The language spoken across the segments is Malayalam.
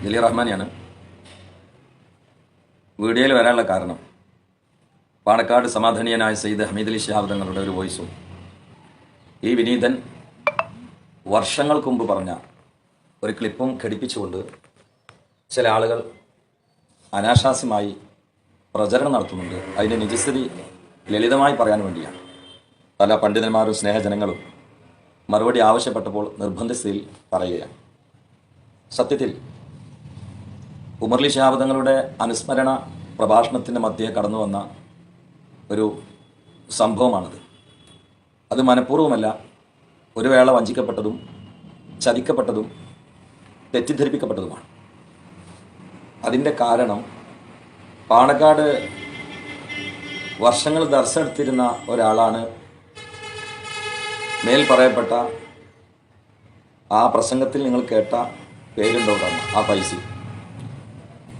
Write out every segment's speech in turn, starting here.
ജലീൽ റഹ്മാനിയാണ്. വീഡിയോയിൽ വരാനുള്ള കാരണം പാണക്കാട് സമാധാനീയനായ സയ്യിദ് ഹമീദ് അലി ശിഹാബ് തങ്ങളുടെ ഒരു വോയിസും ഈ വിനീതൻ വർഷങ്ങൾക്ക് മുമ്പ് പറഞ്ഞ ഒരു ക്ലിപ്പും ഘടിപ്പിച്ചുകൊണ്ട് ചില ആളുകൾ അനാശാസ്യമായി പ്രചരണം നടത്തുന്നുണ്ട്. അതിൻ്റെ നിജസ്ഥിതി ലളിതമായി പറയാൻ വേണ്ടിയാണ്. പല പണ്ഡിതന്മാരും സ്നേഹജനങ്ങളും മറുപടി ആവശ്യപ്പെട്ടപ്പോൾ നിർബന്ധസ്ഥിതിയിൽ പറയുകയാണ്. സത്യത്തിൽ ഉമർലി ശിഹാബ് തങ്ങളുടെ അനുസ്മരണ പ്രഭാഷണത്തിൻ്റെ മധ്യേ കടന്നു വന്ന ഒരു സംഭവമാണത്. അത് മനഃപൂർവ്വമല്ല, ഒരു വേള വഞ്ചിക്കപ്പെട്ടതും ചതിക്കപ്പെട്ടതും തെറ്റിദ്ധരിപ്പിക്കപ്പെട്ടതുമാണ്. അതിൻ്റെ കാരണം പാണക്കാട് വർഷങ്ങൾ ദർശനത്തിരുന്ന ഒരാളാണ് മേൽ പറയപ്പെട്ട ആ പ്രസംഗത്തിൽ നിങ്ങൾ കേട്ട പേരുണ്ടോണ്ടാണ് ആ പൈസ.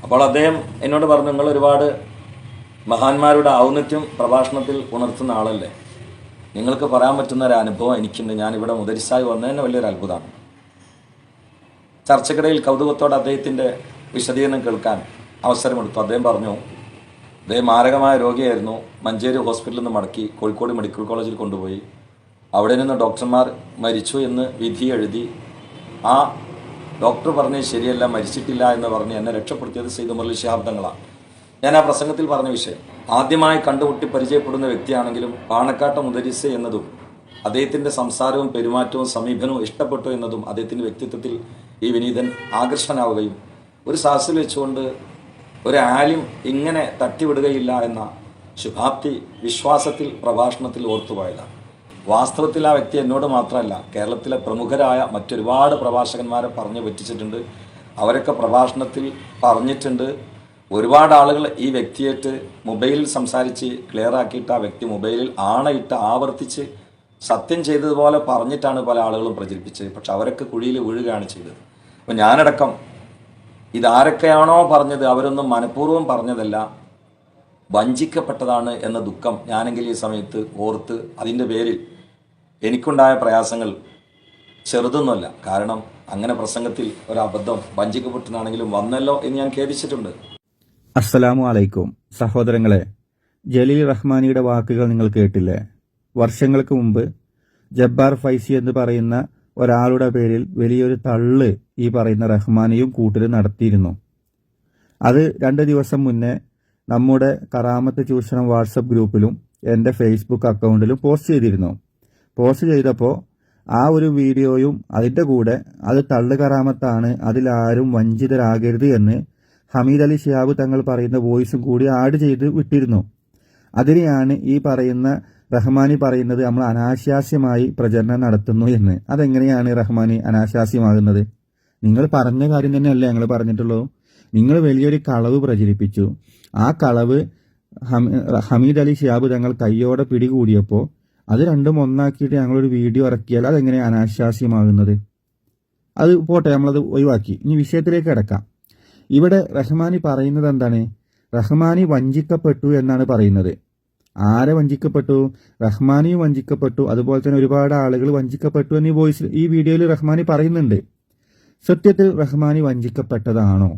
അപ്പോൾ അദ്ദേഹം എന്നോട് പറഞ്ഞു, നിങ്ങൾ ഒരുപാട് മഹാന്മാരുടെ ഔന്നത്യം പ്രഭാഷണത്തിൽ ഉണർത്തുന്ന ആളല്ലേ, നിങ്ങൾക്ക് പറയാൻ പറ്റുന്ന ഒരു അനുഭവം എനിക്കുണ്ട്. ഞാനിവിടെ മുദരിസായി വന്നതന്നെ വലിയൊരു അത്ഭുതമാണ്. ചർച്ചക്കിടയിൽ കൗതുകത്തോടെ അദ്ദേഹത്തിൻ്റെ വിശദീകരണം കേൾക്കാൻ അവസരമെടുത്തു. അദ്ദേഹം പറഞ്ഞു, അദ്ദേഹം മാരകമായ രോഗിയായിരുന്നു. മഞ്ചേരി ഹോസ്പിറ്റലിൽ നിന്ന് മടക്കി കോഴിക്കോട് മെഡിക്കൽ കോളേജിൽ കൊണ്ടുപോയി. അവിടെ നിന്ന് ഡോക്ടർമാർ മരിച്ചു എന്ന് വിധി എഴുതി. ആ ഡോക്ടർ പറഞ്ഞത് ശരിയല്ല, മരിച്ചിട്ടില്ല എന്ന് പറഞ്ഞ് എന്നെ രക്ഷപ്പെടുത്തിയത് സയ്യിദ് ഉമർലി ശിഹാബ് തങ്ങളാണ്. ഞാൻ ആ പ്രസംഗത്തിൽ പറഞ്ഞ വിഷയം, ആദ്യമായി കണ്ടുമുട്ടി പരിചയപ്പെടുന്ന വ്യക്തിയാണെങ്കിലും പാണക്കാട്ടെ മുദരിസ് എന്നതും അദ്ദേഹത്തിൻ്റെ സംസാരവും പെരുമാറ്റവും സമീപനവും ഇഷ്ടപ്പെട്ടു എന്നതും അദ്ദേഹത്തിൻ്റെ വ്യക്തിത്വത്തിൽ ഈ വിനീതൻ ആകർഷണനാവുകയും ഒരു സാഹസിൽ വെച്ചുകൊണ്ട് ഒരു ആലിം ഇങ്ങനെ തട്ടിവിടുകയില്ല എന്ന ശുഭാപ്തി വിശ്വാസത്തിൽ പ്രഭാഷണത്തിൽ ഓർത്തുപോയതാണ്. വാസ്തവത്തിൽ ആ വ്യക്തി എന്നോട് മാത്രമല്ല, കേരളത്തിലെ പ്രമുഖരായ മറ്റൊരുപാട് പ്രഭാഷകന്മാരെ പറഞ്ഞു പറ്റിച്ചിട്ടുണ്ട്. അവരൊക്കെ പ്രഭാഷണത്തിൽ പറഞ്ഞിട്ടുണ്ട്. ഒരുപാട് ആളുകൾ ഈ വ്യക്തിയായിട്ട് മൊബൈലിൽ സംസാരിച്ച് ക്ലിയർ ആക്കിയിട്ട് ആ വ്യക്തി മൊബൈലിൽ ആണയിട്ട് ആവർത്തിച്ച് സത്യം ചെയ്തതുപോലെ പറഞ്ഞിട്ടാണ് പല ആളുകളും പ്രചരിപ്പിച്ചത്. പക്ഷെ അവരൊക്കെ കുഴിയിൽ വീഴുകയാണ് ചെയ്തത്. അപ്പം ഞാനടക്കം ഇതാരൊക്കെയാണോ പറഞ്ഞത് അവരൊന്നും മനഃപൂർവ്വം പറഞ്ഞതല്ല, വഞ്ചിക്കപ്പെട്ടതാണ് എന്ന ദുഃഖം ഞാനെങ്കിൽ ഈ സമയത്ത് ഓർത്ത് അതിൻ്റെ പേരിൽ എനിക്കുണ്ടായ പ്രയാസങ്ങൾ ചെറുതൊന്നുമല്ല. കാരണം അങ്ങനെ പ്രസംഗത്തിൽ ഒരബദ്ധം വഞ്ചിക്കപ്പെട്ടതാണെങ്കിലും വന്നല്ലോ എന്ന് ഞാൻ ഖേദിച്ചിട്ടുണ്ട്. അസ്സലാമു അലൈക്കും സഹോദരങ്ങളെ, ജലീൽ റഹ്മാനിയുടെ വാക്കുകൾ നിങ്ങൾ കേട്ടില്ലേ? വർഷങ്ങൾക്ക് മുമ്പ് ജബ്ബാർ ഫൈസി എന്ന് പറയുന്ന ഒരാളുടെ പേരിൽ വലിയൊരു തള്ള് ഈ പറയുന്ന റഹ്മാനിയും കൂട്ടരും നടത്തിയിരുന്നു. അത് 2 ദിവസം മുന്നേ നമ്മുടെ കറാമത്ത് ചൂഷണം വാട്സപ്പ് ഗ്രൂപ്പിലും എൻ്റെ ഫേസ്ബുക്ക് അക്കൗണ്ടിലും പോസ്റ്റ് ചെയ്തിരുന്നു. പോസ്റ്റ് ചെയ്തപ്പോൾ ആ ഒരു വീഡിയോയും അതിൻ്റെ കൂടെ അത് തള്ളു കറാമത്താണ്, അതിലാരും വഞ്ചിതരാകരുത് എന്ന് ഹമീദ് അലി ശിഹാബ് തങ്ങൾ പറയുന്ന വോയിസും കൂടി ആഡ് ചെയ്ത് വിട്ടിരുന്നു. അതിനെയാണ് ഈ പറയുന്ന റഹ്മാനി പറയുന്നത് നമ്മൾ അനാശാസ്യമായി പ്രചരണം നടത്തുന്നു എന്ന്. അതെങ്ങനെയാണ് റഹ്മാനി അനാശാസ്യമാകുന്നത്? നിങ്ങൾ പറഞ്ഞ കാര്യം തന്നെയല്ലേ ഞങ്ങൾ പറഞ്ഞിട്ടുള്ളൂ. നിങ്ങൾ വലിയൊരു കളവ് പ്രചരിപ്പിച്ചു. ആ കളവ് ഹമീദ് അലി ശിഹാബ് തങ്ങൾ കയ്യോടെ പിടികൂടിയപ്പോൾ അത് രണ്ടും ഒന്നാക്കിയിട്ട് ഞങ്ങളൊരു വീഡിയോ ഇറക്കിയാൽ അതെങ്ങനെ അനാശാസ്യമാകുന്നത്? അത് പോട്ടെ, നമ്മളത് ഒഴിവാക്കി. ഇനി വിഷയത്തിലേക്ക് കിടക്കാം. ഇവിടെ റഹ്മാനി പറയുന്നത് എന്താണ്? റഹ്മാനി വഞ്ചിക്കപ്പെട്ടു എന്നാണ് പറയുന്നത്. ആരെ വഞ്ചിക്കപ്പെട്ടു? റഹ്മാനിയും വഞ്ചിക്കപ്പെട്ടു, അതുപോലെ തന്നെ ഒരുപാട് ആളുകൾ വഞ്ചിക്കപ്പെട്ടു എന്ന് ഈ വീഡിയോയിൽ റഹ്മാനി പറയുന്നുണ്ട്. സത്യത്തിൽ റഹ്മാനി വഞ്ചിക്കപ്പെട്ടതാണോ,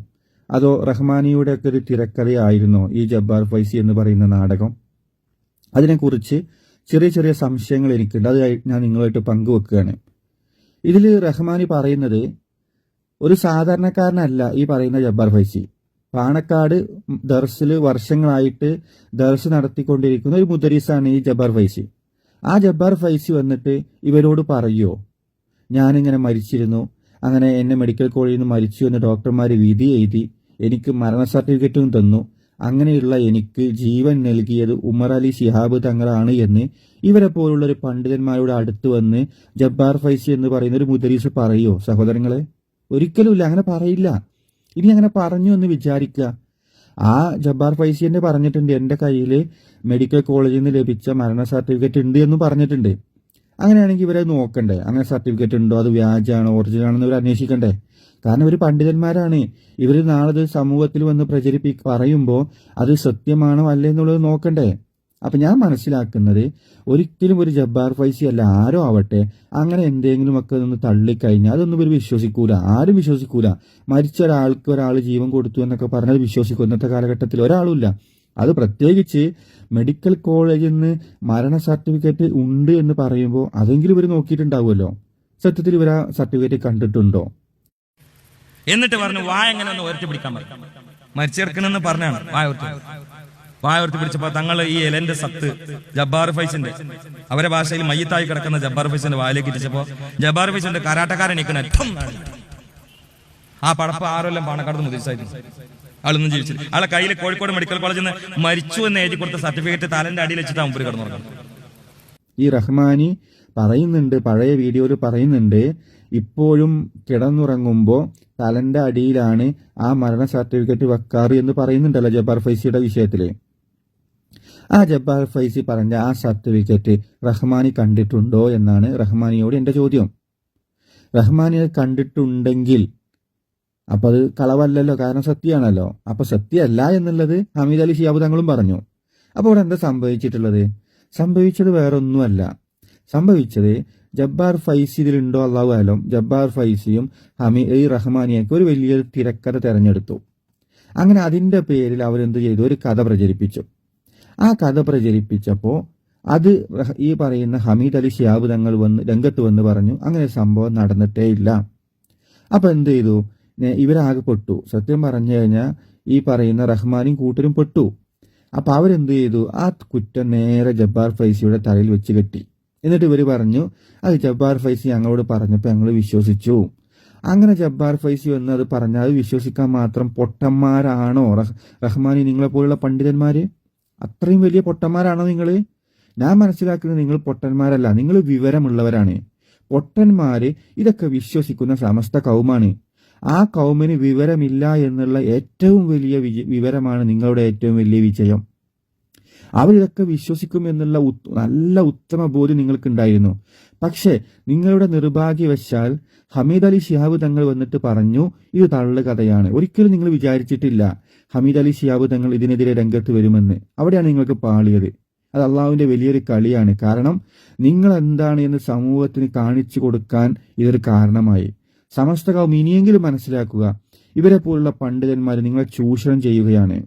അതോ റഹ്മാനിയുടെ ഒക്കെ ഒരു തിരക്കഥയായിരുന്നോ ഈ ജബ്ബാർ ഫൈസി എന്ന് പറയുന്ന നാടകം? അതിനെക്കുറിച്ച് ചെറിയ ചെറിയ സംശയങ്ങൾ എനിക്കുണ്ട്. അത് ഞാൻ നിങ്ങളുമായിട്ട് പങ്കുവെക്കുകയാണ്. ഇതിൽ റഹ്മാനി പറയുന്നത് ഒരു സാധാരണക്കാരനല്ല ഈ പറയുന്ന ജബ്ബാർ ഫൈസി. പാണക്കാട് ദർസിൽ വർഷങ്ങളായിട്ട് ദർസ് നടത്തിക്കൊണ്ടിരിക്കുന്ന ഒരു മുദരീസാണ് ഈ ജബ്ബാർ ഫൈസി. ആ ജബ്ബാർ ഫൈസി വന്നിട്ട് ഇവരോട് പറയുമോ, ഞാനിങ്ങനെ മരിച്ചിരുന്നു, അങ്ങനെ എന്നെ മെഡിക്കൽ കോളേജിൽ നിന്ന് മരിച്ചു എന്ന് ഡോക്ടർമാർ വിധി എഴുതി എനിക്ക് മരണ സർട്ടിഫിക്കറ്റും തന്നു, അങ്ങനെയുള്ള എനിക്ക് ജീവൻ നൽകിയത് ഉമർ അലി ശിഹാബ് തങ്ങളാണ് എന്ന് ഇവരെ പോലുള്ള ഒരു പണ്ഡിതന്മാരുടെ അടുത്ത് വന്ന് ജബ്ബാർ ഫൈസി എന്ന് പറയുന്ന ഒരു മുദരീസ് പറയുമോ? സഹോദരങ്ങളെ, ഒരിക്കലുമില്ല, അങ്ങനെ പറയില്ല. ഇനി അങ്ങനെ പറഞ്ഞു എന്ന് വിചാരിക്കുക. ആ ജബ്ബാർ ഫൈസി എന്നെ പറഞ്ഞിട്ടുണ്ട്, എൻ്റെ കയ്യിൽ മെഡിക്കൽ കോളേജിൽ നിന്ന് ലഭിച്ച മരണ സർട്ടിഫിക്കറ്റ് ഉണ്ട് എന്നും പറഞ്ഞിട്ടുണ്ട്. അങ്ങനെയാണെങ്കിൽ ഇവരെ നോക്കണ്ടേ? അങ്ങനെ സർട്ടിഫിക്കറ്റ് ഉണ്ടോ, അത് വ്യാജാണോ ഒറിജിനാണെന്ന് ഇവർ അന്വേഷിക്കണ്ടേ? കാരണം ഇവർ പണ്ഡിതന്മാരാണ്. ഇവർ നാളെ സമൂഹത്തിൽ വന്ന് പറയുമ്പോൾ അത് സത്യമാണോ അല്ലേ എന്നുള്ളത് നോക്കണ്ടേ? അപ്പം ഞാൻ മനസ്സിലാക്കുന്നത് ഒരിക്കലും ഒരു ജബ്ബാർ ഫൈസി അല്ല ആരോ ആവട്ടെ അങ്ങനെ എന്തെങ്കിലുമൊക്കെ ഒന്ന് തള്ളിക്കഴിഞ്ഞാൽ അതൊന്നും ഇവർ വിശ്വസിക്കൂല, ആരും വിശ്വസിക്കൂല. മരിച്ച ഒരാൾ ജീവൻ കൊടുത്തു എന്നൊക്കെ പറഞ്ഞത് വിശ്വസിക്കും ഇന്നത്തെ കാലഘട്ടത്തിൽ ഒരാളുമില്ല. അത് പ്രത്യേകിച്ച് മെഡിക്കൽ കോളേജിൽ നിന്ന് മരണ സർട്ടിഫിക്കറ്റ് ഉണ്ട് എന്ന് പറയുമ്പോൾ അതെങ്കിലും ഇവർ നോക്കിയിട്ടുണ്ടാവുമല്ലോ. സത്യത്തിൽ ഇവർ ആ സർട്ടിഫിക്കറ്റ് കണ്ടിട്ടുണ്ടോ? എന്നിട്ട് പറഞ്ഞു വായ എങ്ങനെ ഒന്ന് ഉയർത്തി പിടിക്കാൻ പറഞ്ഞു. മരിച്ചെടുക്കണമെന്ന് പറഞ്ഞാണ് വായ ഉയർത്തി പിടിച്ചപ്പോ തങ്ങൾ ഈ എലന്റെ സത്ത് ജബ്ബാർ ഫൈസിന്റെ അവരെ ഭാഷയിൽ മയ്യത്തായി കിടക്കുന്ന ജബ്ബാർ ഫൈസിന്റെ വായിലേക്ക് ഇടിച്ചപ്പോ ജബ്ബാർ ഫൈസിന്റെ കരാട്ടക്കാരൻ നിൽക്കുന്ന ഏറ്റവും ആ പടപ്പ് ആരോല്ലാം പാണക്കാട് മുതിർച്ചായിരുന്നു. ആളൊന്നും ജീവിച്ചില്ല. ആളെ കയ്യിൽ കോഴിക്കോട് മെഡിക്കൽ കോളേജിൽ നിന്ന് മരിച്ചു എന്ന് എഴുതി കൊടുത്ത സർട്ടിഫിക്കറ്റ് തലന്റെ അടിയിൽ വെച്ചിട്ട് മുമ്പിൽ കിടന്നു. ഈ റഹ്മാനി പറയുന്നുണ്ട്, പഴയ വീഡിയോയിൽ പറയുന്നുണ്ട്, ഇപ്പോഴും കിടന്നുറങ്ങുമ്പോൾ തലന്റെ അടിയിലാണ് ആ മരണ സർട്ടിഫിക്കറ്റ് വെക്കാറ് എന്ന് പറയുന്നുണ്ടല്ലോ ജബ്ബാർ ഫൈസിയുടെ വിഷയത്തിൽ. ആ ജബ്ബാർ ഫൈസി പറഞ്ഞ ആ സർട്ടിഫിക്കറ്റ് റഹ്മാനി കണ്ടിട്ടുണ്ടോ എന്നാണ് റഹ്മാനിയോട് എൻ്റെ ചോദ്യം. റഹ്മാനി അത് കണ്ടിട്ടുണ്ടെങ്കിൽ അപ്പം അത് കളവല്ലല്ലോ, കാരണം സത്യമാണല്ലോ. അപ്പം സത്യമല്ല എന്നുള്ളത് ഹമീദ് അലി ശിഹാബ് തങ്ങളും പറഞ്ഞു. അപ്പോൾ ഇവിടെ എന്താ സംഭവിച്ചിട്ടുള്ളത്? സംഭവിച്ചത് വേറൊന്നുമല്ല. സംഭവിച്ചത് ജബ്ബാർ ഫൈസി ഇതിലുണ്ടോ അള്ളാഹു ആലം, ജബ്ബാർ ഫൈസിയും ഈ റഹ്മാനിയൊക്കെ ഒരു വലിയൊരു തിരക്കഥ തിരഞ്ഞെടുത്തു. അങ്ങനെ അതിൻ്റെ പേരിൽ അവരെന്ത് ചെയ്തു? ഒരു കഥ പ്രചരിപ്പിച്ചു. ആ കഥ പ്രചരിപ്പിച്ചപ്പോൾ അത് ഈ പറയുന്ന ഹമീദ് അലി ശിഹാബ് തങ്ങൾ രംഗത്ത് വന്ന് പറഞ്ഞു അങ്ങനെ സംഭവം നടന്നിട്ടേ ഇല്ല. അപ്പം എന്ത് ചെയ്തു? ഇവരാകെ പെട്ടു. സത്യം പറഞ്ഞു കഴിഞ്ഞാൽ ഈ പറയുന്ന റഹ്മാനും കൂട്ടരും പെട്ടു. അപ്പം അവരെന്ത് ചെയ്തു? ആ കുറ്റം നേരെ ജബ്ബാർ ഫൈസിയുടെ തലയിൽ വെച്ച് കെട്ടി. എന്നിട്ട് ഇവർ പറഞ്ഞു അത് ജബ്ബാർ ഫൈസി ഞങ്ങളോട് പറഞ്ഞപ്പോൾ ഞങ്ങൾ വിശ്വസിച്ചു. അങ്ങനെ ജബ്ബാർ ഫൈസി വന്ന് അത് പറഞ്ഞാൽ അത് വിശ്വസിക്കാൻ മാത്രം പൊട്ടന്മാരാണോ റഹ്മാനി നിങ്ങളെപ്പോലുള്ള പണ്ഡിതന്മാർ? അത്രയും വലിയ പൊട്ടന്മാരാണോ നിങ്ങൾ? ഞാൻ മനസ്സിലാക്കുന്നത് നിങ്ങൾ പൊട്ടന്മാരല്ല, നിങ്ങൾ വിവരമുള്ളവരാണ്. പൊട്ടന്മാർ ഇതൊക്കെ വിശ്വസിക്കുന്ന സമസ്ത കൗമാണ്. ആ കൗമിന് വിവരമില്ല എന്നുള്ള ഏറ്റവും വലിയ വിവരമാണ് നിങ്ങളുടെ ഏറ്റവും വലിയ വിജയം. അവരിതൊക്കെ വിശ്വസിക്കും എന്നുള്ള നല്ല ഉത്തമ ബോധ്യം നിങ്ങൾക്കുണ്ടായിരുന്നു. പക്ഷേ നിങ്ങളുടെ നിർഭാഗ്യവശാൽ ഹമീദ് അലി ശിഹാബ് തങ്ങൾ വന്നിട്ട് പറഞ്ഞു ഇത് തള്ളു കഥയാണ്. ഒരിക്കലും നിങ്ങൾ വിചാരിച്ചിട്ടില്ല ഹമീദ് അലി ശിഹാബ് തങ്ങൾ ഇതിനെതിരെ രംഗത്ത് വരുമെന്ന്. അവിടെയാണ് നിങ്ങൾക്ക് പാളിയത്. അത് അള്ളാഹുവിന്റെ വലിയൊരു കളിയാണ്. കാരണം നിങ്ങൾ എന്താണ് എന്ന് സമൂഹത്തിന് കാണിച്ചു കൊടുക്കാൻ ഇതൊരു കാരണമായി. സമസ്ത കൗം ഇനിയെങ്കിലും മനസ്സിലാക്കുക, ഇവരെ പോലുള്ള പണ്ഡിതന്മാർ നിങ്ങളെ ചൂഷണം ചെയ്യുകയാണ്.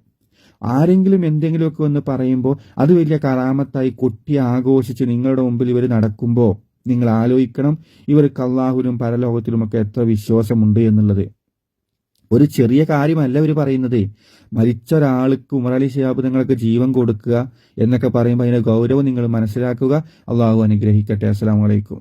ആരെങ്കിലും എന്തെങ്കിലുമൊക്കെ വന്ന് പറയുമ്പോൾ അത് വലിയ കറാമത്തായി കൊട്ടി ആഘോഷിച്ച് നിങ്ങളുടെ മുമ്പിൽ ഇവർ നടക്കുമ്പോൾ നിങ്ങൾ ആലോചിക്കണം ഇവർക്ക് അള്ളാഹുവിലും പരലോകത്തിലുമൊക്കെ എത്ര വിശ്വാസമുണ്ട് എന്നുള്ളത്. ഒരു ചെറിയ കാര്യമല്ല ഇവർ പറയുന്നത്. മരിച്ച ഒരാൾക്ക് ഉമർ അലി ശിഹാബ് തങ്ങൾക്ക് ജീവൻ കൊടുക്കുക എന്നൊക്കെ പറയുമ്പോൾ അതിന്റെ ഗൗരവം നിങ്ങൾ മനസ്സിലാക്കുക. അള്ളാഹു അനുഗ്രഹിക്കട്ടെ. അസ്സലാമു അലൈക്കും.